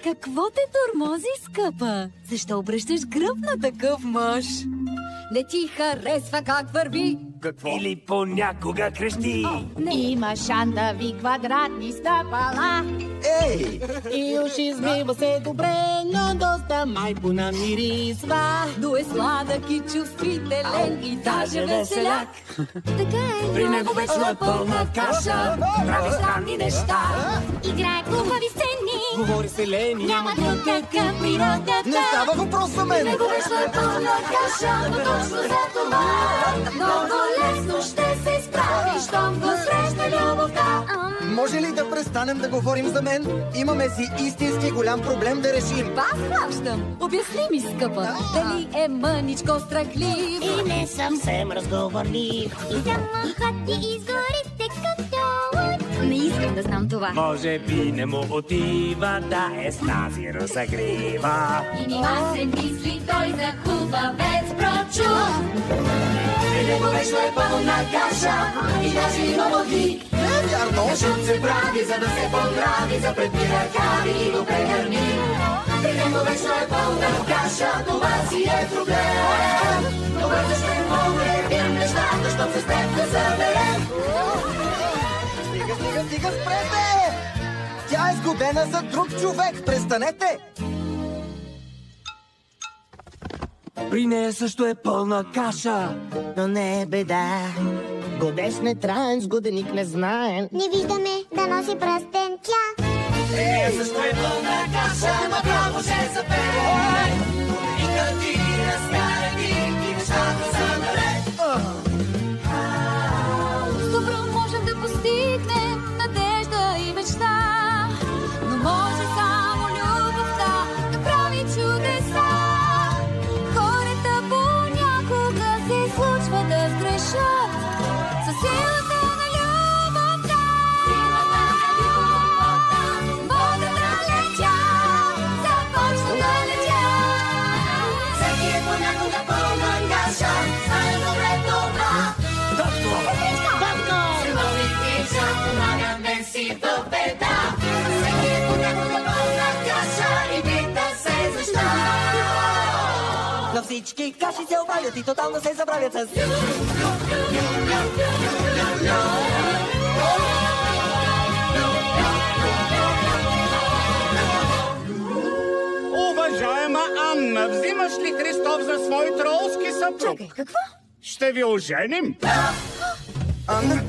Какво те тормози, скъпа? Защо обръщаш гръб на такъв мъж? Не ти харесва как върви? Какво? Или понякога крещи. Има шантави квадратни стъпала. Ей! И уж измива се добре, но доста майко намирисва. Но е сладък и чувствителен и даже веселяк. Така е. При него вечно е пълна каша. Прави странни неща. Играе хубави сцени. Говори се лени. Няма друг такъв природата. Не става въпрос за мен. Него вечно е пълна каша, но точно за това много лесно ще се справи, щом го срещне любовта. Може ли да престанем да говорим за мен? Имаме си истински голям проблем да решим. Аз хващам. Обясни ми, скъпа, дали е мъничко страхлив И не съвсем разговорлив. и замахати изгорите като луд. Не искам да знам това. Може би не му отива да е с тази разогрива. И нима се мисли той за хубавец прочув. При него вечно е пълна каша и даже има води. Не, вярно. Кашът се прави, за да се поправи, за предпира кари и го прегърни. При него вечно е пълна каша, това си е проблем. Но бързо ще погледнем нещата, щом се с теб да заберем. Стига, спрете! Тя е сгодена за друг човек, престанете! При нея също е пълна каша. Но не е беда. Годеш не траен, сгоденик не знаен. Не виждаме да носи пръстен тя. При нея също е пълна каша, направо ще запее. И къди разкарати, и нещата са наред. Добро можем да постигнем надежда и мечта, но може само любовта да прави чудеса. Хората понякога се случва да сгрешат със силата на любовта. Силата на любовта може да летя, започва да летя. Всеки е понякога пълна каша, знае добре това. Синовите помагаме си в беда. Всеки е понякога пълна каша и пита се защо. На всички каши се обадят и тотално се забравят с... Уважаема Анна, взимаш ли Христов за свой тролски съпруг? Чакай, какво? Ще ви оженим. Анна,